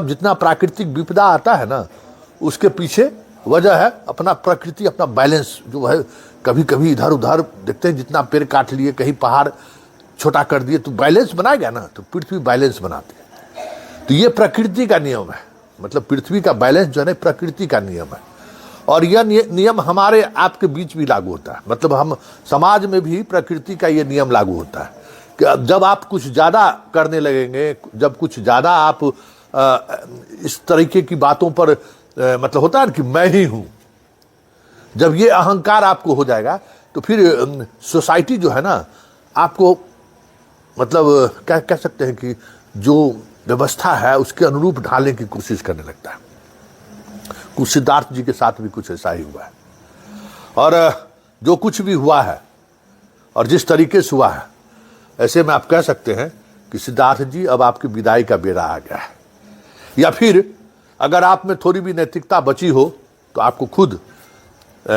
जितना प्राकृतिक विपदा आता है ना, उसके पीछे वजह है अपना प्रकृति, अपना बैलेंस जो है। कभी कभी इधर उधर देखते हैं, जितना पेड़ काट लिए, कहीं पहाड़ छोटा कर दिए, तो बैलेंस बनाएगा ना, तो पृथ्वी बैलेंस बनाती है। तो ये प्रकृति का नियम है, मतलब पृथ्वी का बैलेंस जो है प्रकृति का नियम है। और यह नियम हमारे आपके बीच भी लागू होता है, मतलब हम समाज में भी प्रकृति का ये नियम लागू होता है कि जब आप कुछ ज़्यादा करने लगेंगे, जब कुछ ज़्यादा आप इस तरीके की बातों पर मतलब होता है ना कि मैं ही हूँ, जब ये अहंकार आपको हो जाएगा तो फिर सोसाइटी जो है ना आपको मतलब क्या कह सकते हैं कि जो व्यवस्था है उसके अनुरूप ढालने की कोशिश करने लगता है। कुछ सिद्धार्थ जी के साथ भी कुछ ऐसा ही हुआ है। और जो कुछ भी हुआ है और जिस तरीके से हुआ है, ऐसे में आप कह सकते हैं कि सिद्धार्थ जी अब आपकी विदाई का बेड़ा आ गया है। या फिर अगर आप में थोड़ी भी नैतिकता बची हो तो आपको खुद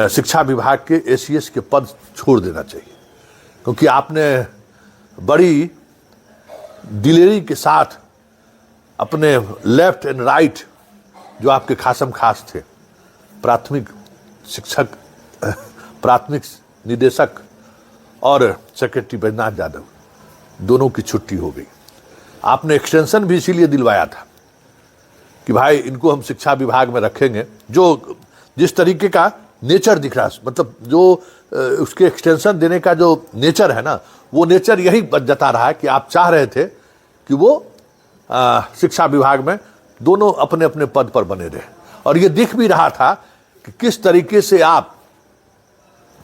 शिक्षा विभाग के एसीएस के पद छोड़ देना चाहिए, क्योंकि आपने बड़ी दिलेरी के साथ अपने लेफ्ट एंड राइट जो आपके खासम खास थे, प्राथमिक शिक्षक, प्राथमिक निदेशक और सेक्रेटरी बैजनाथ यादव, दोनों की छुट्टी हो गई। आपने एक्सटेंशन भी इसीलिए दिलवाया था कि भाई इनको हम शिक्षा विभाग में रखेंगे। जो जिस तरीके का नेचर दिख रहा है, मतलब जो उसके एक्सटेंशन देने का जो नेचर है ना, वो नेचर यही जता रहा है कि आप चाह रहे थे कि वो शिक्षा विभाग में दोनों अपने अपने पद पर बने रहे। और ये दिख भी रहा था कि किस तरीके से आप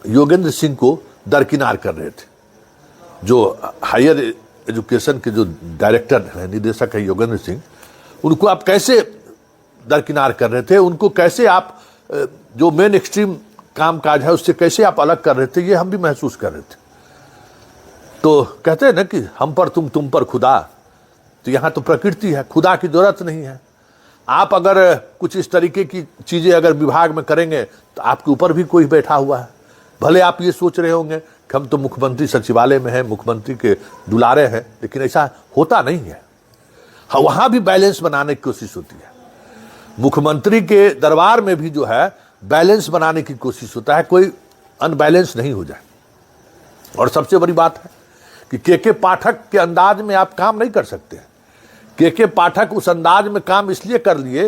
योगेंद्र सिंह को दरकिनार कर रहे थे। जो हायर एजुकेशन के जो डायरेक्टर हैं, निदेशक है योगेंद्र सिंह, उनको आप कैसे दरकिनार कर रहे थे, उनको कैसे आप जो मेन एक्सट्रीम काम काज है उससे कैसे आप अलग कर रहे थे, ये हम भी महसूस कर रहे थे। तो कहते हैं ना कि हम पर तुम पर खुदा, तो यहाँ तो प्रकृति है, खुदा की जरूरत नहीं है। आप अगर कुछ इस तरीके की चीज़ें अगर विभाग में करेंगे तो आपके ऊपर भी कोई बैठा हुआ है। भले आप ये सोच रहे होंगे कि हम तो मुख्यमंत्री सचिवालय में हैं, मुख्यमंत्री के दुलारे हैं, लेकिन ऐसा होता नहीं है। हाँ, वहाँ भी बैलेंस बनाने की कोशिश होती है। मुख्यमंत्री के दरबार में भी जो है बैलेंस बनाने की कोशिश होता है, कोई अनबैलेंस नहीं हो जाए। और सबसे बड़ी बात है कि के पाठक के अंदाज में आप काम नहीं कर सकते। के पाठक उस अंदाज में काम इसलिए कर लिए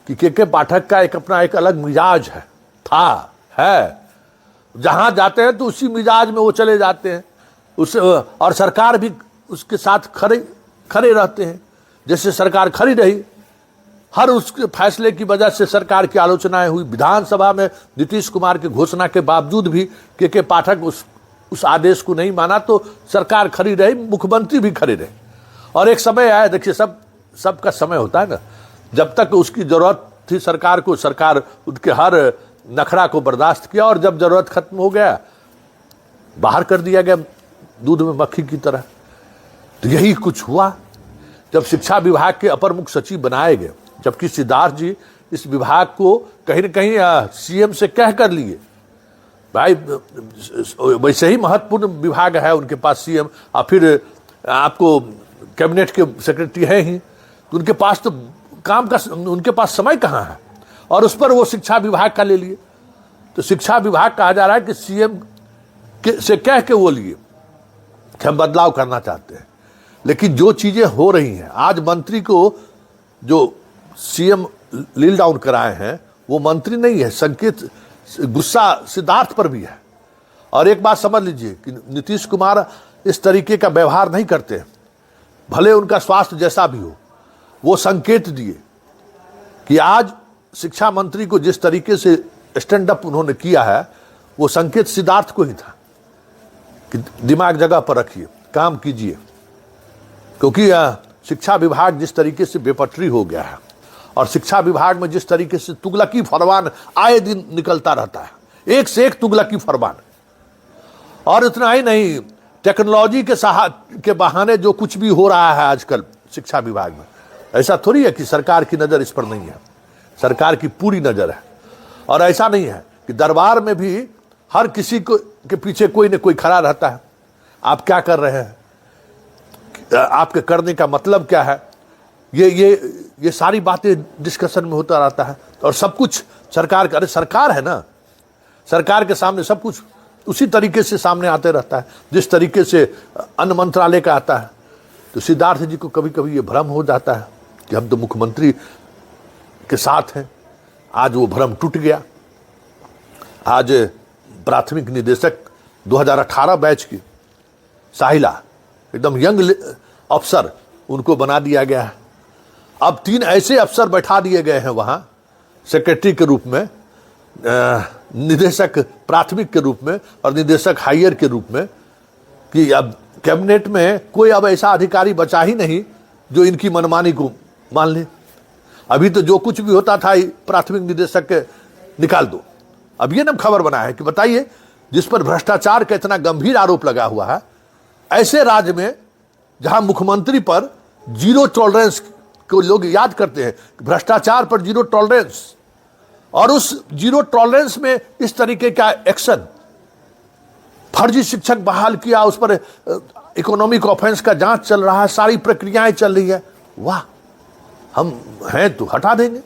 कि के पाठक का एक अपना एक अलग मिजाज है। जहां जाते हैं तो उसी मिजाज में वो चले जाते हैं, उस और सरकार भी उसके साथ खड़े रहते हैं। जैसे सरकार खड़ी रही, हर उसके फैसले की वजह से सरकार की आलोचनाएं हुई। विधानसभा में नीतीश कुमार की घोषणा के बावजूद भी के पाठक उस आदेश को नहीं माना, तो सरकार खड़ी रही, मुख्यमंत्री भी खड़े रहे। और एक समय आया, देखिए सबका समय होता है ना, जब तक उसकी जरूरत थी सरकार को, सरकार उनके हर नखरा को बर्दाश्त किया, और जब जरूरत खत्म हो गया बाहर कर दिया गया दूध में मक्खी की तरह। तो यही कुछ हुआ जब शिक्षा विभाग के अपर मुख्य सचिव बनाए गए, जबकि सिद्धार्थ जी इस विभाग को कहीं न कहीं सीएम से कह कर लिए, भाई वैसे ही महत्वपूर्ण विभाग है उनके पास सीएम, और फिर आपको कैबिनेट के सेक्रेटरी हैं ही, तो उनके पास तो काम का उनके पास समय कहाँ है, और उस पर वो शिक्षा विभाग का ले लिए। तो शिक्षा विभाग कहा जा रहा है कि सीएम से कह के वो लिए कि हम बदलाव करना चाहते हैं। लेकिन जो चीजें हो रही हैं, आज मंत्री को जो सीएम लील डाउन कराए हैं वो मंत्री नहीं है, संकेत गुस्सा सिद्धार्थ पर भी है। और एक बात समझ लीजिए कि नीतीश कुमार इस तरीके का व्यवहार नहीं करते हैं, भले उनका स्वास्थ्य जैसा भी हो। वो संकेत दिए कि आज शिक्षा मंत्री को जिस तरीके से स्टैंड अप उन्होंने किया है, वो संकेत सिद्धार्थ को ही था कि दिमाग जगह पर रखिए, काम कीजिए। क्योंकि शिक्षा विभाग जिस तरीके से बेपटरी हो गया है, और शिक्षा विभाग में जिस तरीके से तुगलकी फरमान आए दिन निकलता रहता है, एक से एक तुगलकी फरमान। और इतना ही नहीं, टेक्नोलॉजी के बहाने जो कुछ भी हो रहा है आजकल शिक्षा विभाग में, ऐसा थोड़ी है कि सरकार की नज़र इस पर नहीं है, सरकार की पूरी नज़र है। और ऐसा नहीं है कि दरबार में भी हर किसी को के पीछे कोई न कोई खड़ा रहता है। आप क्या कर रहे हैं, आपके करने का मतलब क्या है, ये सारी बातें डिस्कशन में होता रहता है। और सब कुछ सरकार का, अरे सरकार है ना, सरकार के सामने सब कुछ उसी तरीके से सामने आते रहता है जिस तरीके से अन्न मंत्रालय का आता है। तो सिद्धार्थ जी को कभी कभी ये भ्रम हो जाता है कि हम तो मुख्यमंत्री के साथ हैं। आज वो भ्रम टूट गया। आज प्राथमिक निदेशक 2018 बैच की साहिला, एकदम यंग अफसर, उनको बना दिया गया है। अब 3 ऐसे अफसर बैठा दिए गए हैं वहाँ सेक्रेटरी के रूप में, निदेशक प्राथमिक के रूप में और निदेशक हायर के रूप में, कि अब कैबिनेट में कोई अब ऐसा अधिकारी बचा ही नहीं जो इनकी मनमानी को मान ले। अभी तो जो कुछ भी होता था प्राथमिक निदेशक के निकाल दो। अब ये ना खबर बना है कि बताइए, जिस पर भ्रष्टाचार का इतना गंभीर आरोप लगा हुआ है, ऐसे राज्य में जहां मुख्यमंत्री पर जीरो टॉलरेंस को लोग याद करते हैं, भ्रष्टाचार पर जीरो टॉलरेंस, और उस जीरो टॉलरेंस में इस तरीके का एक्शन, फर्जी शिक्षक बहाल किया, उस पर इकोनॉमिक ऑफेंस का जांच चल रहा है, सारी प्रक्रियाएं चल रही है। वाह, हम हैं तो हटा देंगे,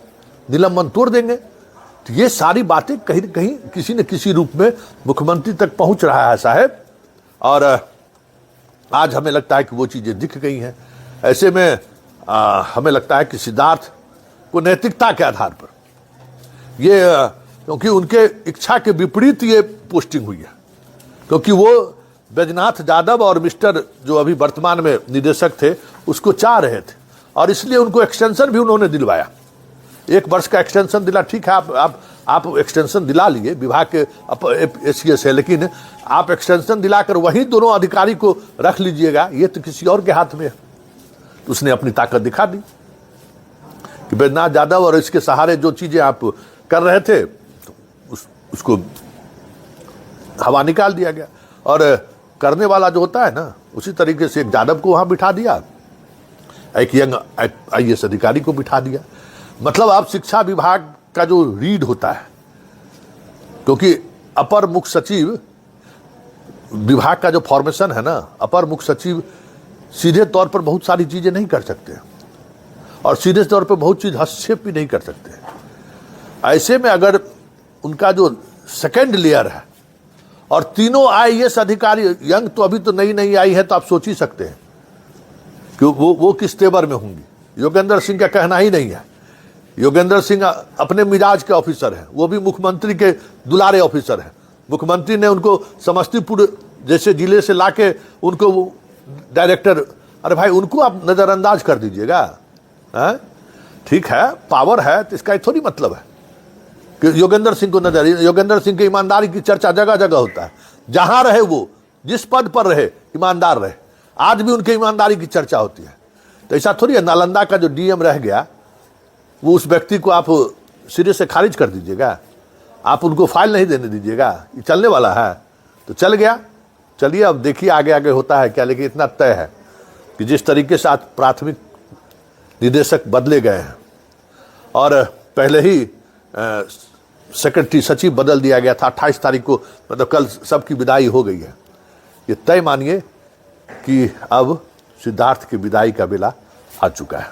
निलंबन तोड़ देंगे। तो ये सारी बातें कहीं न कहीं किसी न किसी रूप में मुख्यमंत्री तक पहुंच रहा है साहब। और आज हमें लगता है कि वो चीजें दिख गई हैं। ऐसे में हमें लगता है कि सिद्धार्थ को नैतिकता के आधार पर ये, क्योंकि उनके इच्छा के विपरीत ये पोस्टिंग हुई है, क्योंकि वो बैजनाथ यादव और मिस्टर जो अभी वर्तमान में निदेशक थे उसको चाह रहे थे, और इसलिए उनको एक्सटेंशन भी उन्होंने दिलवाया। 1 वर्ष का एक्सटेंशन दिला, ठीक है, आप एक्सटेंशन दिला लिए, विभाग के एसीएस है, लेकिन आप एक्सटेंशन दिलाकर वही दोनों अधिकारी को रख लीजिएगा, ये तो किसी और के हाथ में है। तो उसने अपनी ताकत दिखा दी कि बैजनाथ यादव और इसके सहारे जो चीजें आप कर रहे थे, तो उसको हवा निकाल दिया गया। और करने वाला जो होता है ना, उसी तरीके से एक यादव को वहां बिठा दिया, एक यंग IAS अधिकारी को बिठा दिया। मतलब आप शिक्षा विभाग का जो रीड होता है, क्योंकि अपर मुख्य सचिव विभाग का जो फॉर्मेशन है ना, अपर मुख्य सचिव सीधे तौर पर बहुत सारी चीजें नहीं कर सकते और सीधे तौर पर बहुत चीज हस्तक्षेप भी नहीं कर सकते। ऐसे में अगर उनका जो सेकेंड लेयर है और तीनों IAS अधिकारी यंग, तो अभी तो नई आई है, तो आप सोच ही सकते हैं कि वो किस तेवर में होंगी। योगेंद्र सिंह का कहना ही नहीं है। योगेंद्र सिंह अपने मिजाज के ऑफिसर हैं, वो भी मुख्यमंत्री के दुलारे ऑफिसर हैं। मुख्यमंत्री ने उनको समस्तीपुर जैसे जिले से लाके उनको डायरेक्टर, अरे भाई उनको आप नजरअंदाज कर दीजिएगा? ठीक है, पावर है, तो इसका थोड़ी मतलब है कि योगेंद्र सिंह को नजर, योगेंद्र सिंह की ईमानदारी की चर्चा जगह जगह होता है, जहां रहे वो, जिस पद पर रहे, ईमानदार रहे। आज भी उनके ईमानदारी की चर्चा होती है। तो ऐसा थोड़ी है नालंदा का जो DM रह गया, वो उस व्यक्ति को आप सिरे से खारिज कर दीजिएगा, आप उनको फाइल नहीं देने दीजिएगा, ये चलने वाला है? तो चल गया, चलिए अब देखिए आगे आगे होता है क्या। लेकिन इतना तय है कि जिस तरीके से आज प्राथमिक निदेशक बदले गए हैं और पहले ही सेक्रेटरी सचिव बदल दिया गया था, 28 तारीख को, मतलब कल सबकी विदाई हो गई है। ये तय मानिए कि अब सिद्धार्थ की विदाई का बेला आ चुका है।